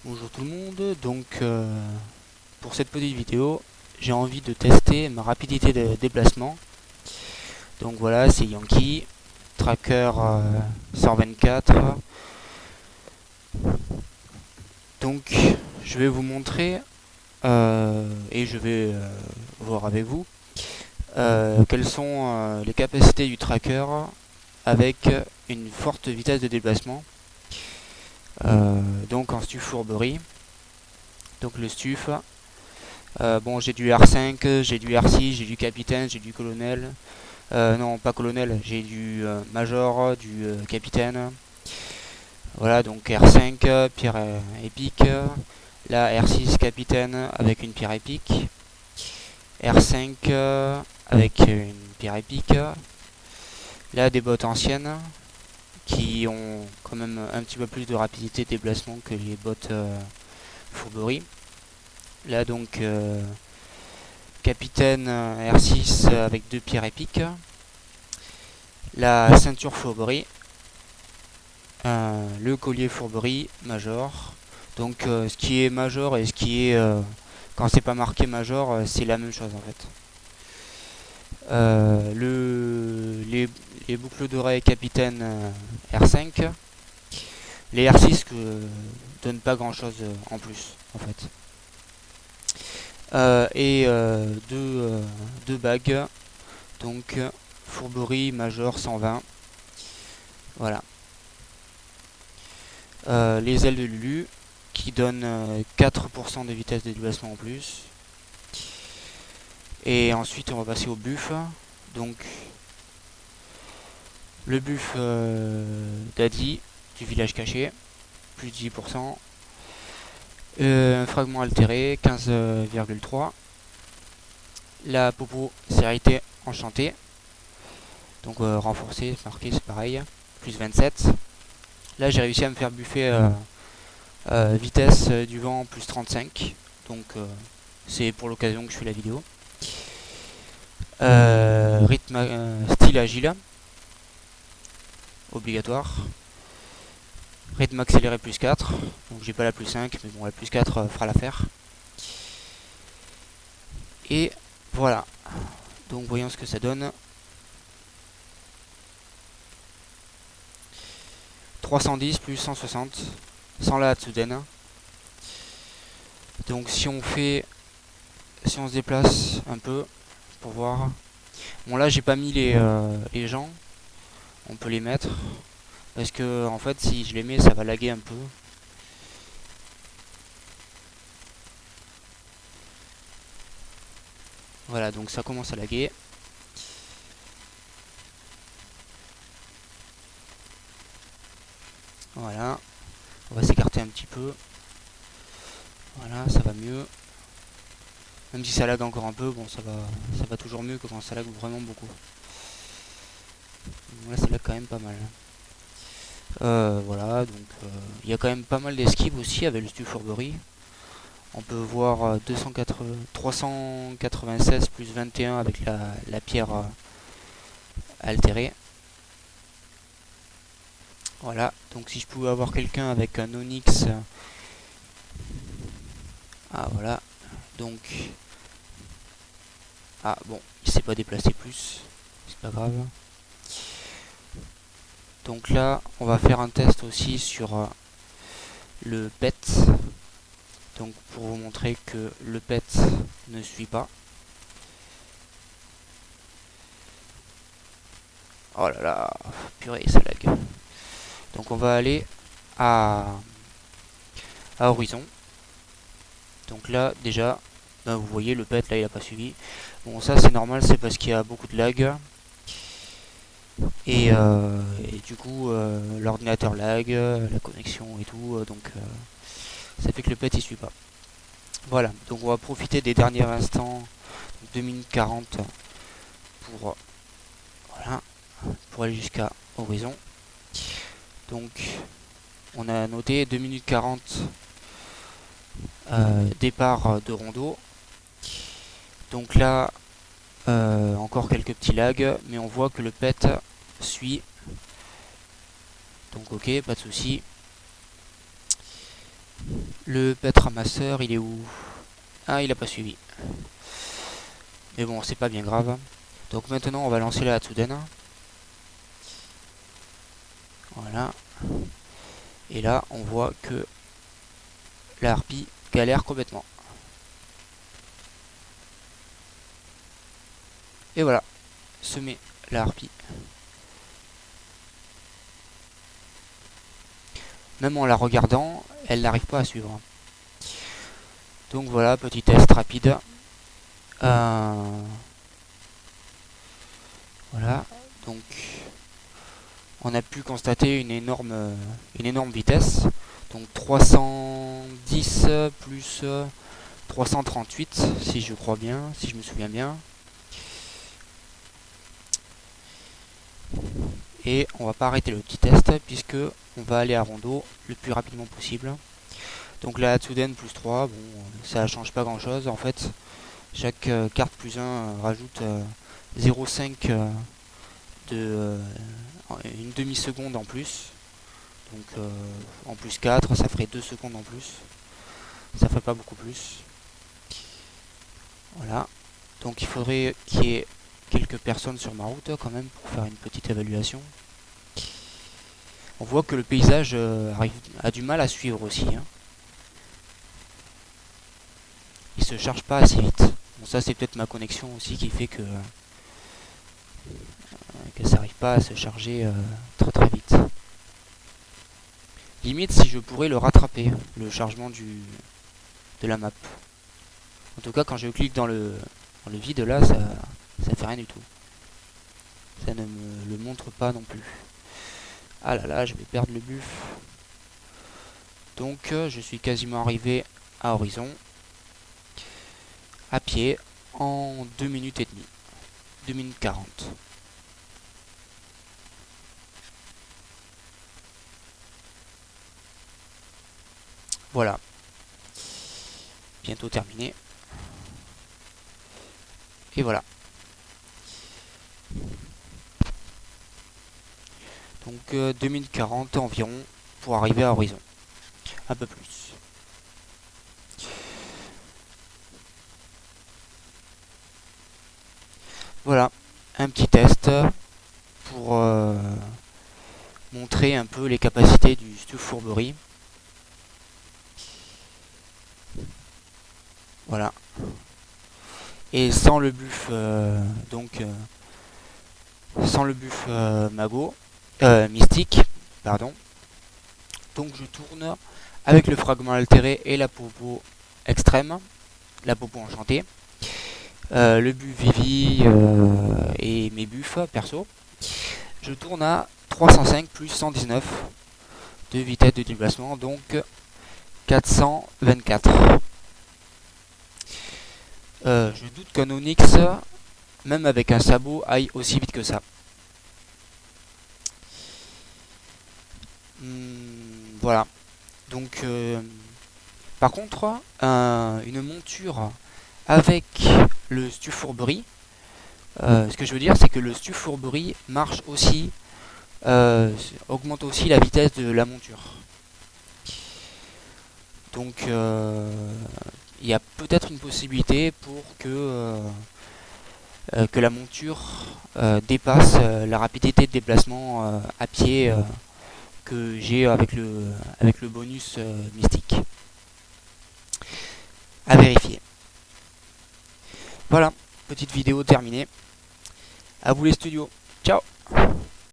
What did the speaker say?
Bonjour tout le monde, donc pour cette petite vidéo, j'ai envie de tester ma rapidité de déplacement. Donc voilà, c'est Yankee, Tracker 124. Donc je vais vous montrer et je vais voir avec vous quelles sont les capacités du tracker avec une forte vitesse de déplacement. Donc en STUF fourberie. Donc le STUF. Bon, j'ai du R5, j'ai du R6, j'ai du capitaine, j'ai du colonel. Non, pas colonel, j'ai du major, du capitaine. Voilà, donc R5, pierre épique. Là, R6, capitaine avec une pierre épique. R5 avec une pierre épique. Là, des bottes anciennes qui ont quand même un petit peu plus de rapidité de déplacement que les bottes fourberie. Là, donc, capitaine R6 avec deux pierres épiques. La ceinture fourberie. Le collier fourberie major. Donc ce qui est major et ce qui est quand c'est pas marqué major, c'est la même chose en fait. Les boucles d'oreilles capitaine R5. Les R6 que donnent pas grand chose en plus en fait. Et deux bagues. Donc fourberie major 120. Voilà. Les ailes de Lulu qui donnent 4% de vitesse de déplacement en plus. Et ensuite on va passer au buff. Donc le buff d'Adi du village caché, plus 10%. Un fragment altéré, 15,3. La popo sérité enchantée. Donc renforcée, marqué, c'est pareil, plus 27. Là j'ai réussi à me faire buffer vitesse du vent plus 35. Donc c'est pour l'occasion que je fais la vidéo. Rythme style agile. Obligatoire. Rythme accéléré plus 4. Donc j'ai pas la plus 5, mais bon la plus 4 fera l'affaire. Et voilà. Donc voyons ce que ça donne. 310 plus 160 sans la Hatsuden. Donc si on se déplace un peu pour voir. Bon là j'ai pas mis les gens. On peut les mettre. Parce que en fait si je les mets ça va laguer un peu. Voilà, donc ça commence à laguer. Voilà. On va s'écarter un petit peu. Voilà, ça va mieux. Même si ça lag encore un peu, bon ça va toujours mieux que quand ça lag vraiment beaucoup. Bon, là ça lag quand même pas mal. Voilà, donc il y a quand même pas mal d'esquives aussi avec le STUF fourberie. On peut voir 396 plus 21 avec la pierre altérée. Voilà, donc si je pouvais avoir quelqu'un avec un Onyx. Ah voilà, donc. Ah bon, il s'est pas déplacé plus, c'est pas grave. Donc là, on va faire un test aussi sur le PET. Donc pour vous montrer que le PET ne suit pas. Oh là là, purée, ça lag. Donc on va aller à horizon. Donc là, déjà, ben, vous voyez, le PET, là, il a pas suivi. Bon, ça, c'est normal, c'est parce qu'il y a beaucoup de lag. Et du coup, l'ordinateur lag, la connexion et tout. Donc, ça fait que le PET, il suit pas. Voilà, donc on va profiter des derniers instants, 2 minutes 40, pour, voilà, pour aller jusqu'à horizon. Donc, on a noté 2 minutes 40 départ de rondeau. Donc là, encore quelques petits lags, mais on voit que le PET suit. Donc ok, pas de souci. Le pet ramasseur, il est où? Ah, il a pas suivi. Mais bon, c'est pas bien grave. Donc maintenant, on va lancer la Hatsuden. Voilà. Et là, on voit que la harpie galère complètement. Et voilà, semer la harpie. Même en la regardant, elle n'arrive pas à suivre. Donc voilà, petit test rapide. Voilà, donc on a pu constater une énorme vitesse. Donc 310 plus 338, si je crois bien, si je me souviens bien. Et on va pas arrêter le petit test puisque on va aller à Rondo le plus rapidement possible. Donc la Hatsuden plus 3, bon, ça change pas grand chose en fait. Chaque carte plus 1 rajoute 0,5 de une demi-seconde en plus. Donc en plus 4, ça ferait 2 secondes en plus. Ça ferait pas beaucoup plus. Voilà. Donc il faudrait qu'il y ait quelques personnes sur ma route quand même pour faire une petite évaluation. On voit que le paysage a du mal à suivre aussi. Hein. Il se charge pas assez vite. Bon, ça c'est peut-être ma connexion aussi qui fait que ça n'arrive pas à se charger très très vite. Limite si je pourrais le rattraper, le chargement de la map. En tout cas quand je clique dans le vide là, ça fait rien du tout. Ça ne me le montre pas non plus. Ah là là, je vais perdre le buff. Donc je suis quasiment arrivé à Horizon. À pied en 2 minutes et demie. 2 minutes 40. Voilà. Bientôt terminé. Et voilà. Donc 2 minutes 40 environ pour arriver à Horizon. Un peu plus. Voilà. Un petit test pour montrer un peu les capacités du Stu Fourberie. Voilà. Et sans le buff sans le buff mago mystique, pardon. Donc je tourne avec le fragment altéré et la popo extrême, la popo enchantée, le buff Vivi et mes buffs perso. Je tourne à 305 plus 119 de vitesse de déplacement, donc 424. Je doute qu'un Onyx, même avec un sabot, aille aussi vite que ça. Voilà. Donc, par contre, une monture avec le Stu Fourberie, ce que je veux dire, c'est que le Stu Fourberie marche aussi, augmente aussi la vitesse de la monture. Donc, il y a peut-être une possibilité pour que la monture dépasse la rapidité de déplacement à pied que j'ai avec le bonus mystique. À vérifier. Voilà, petite vidéo terminée. À vous les studios. Ciao.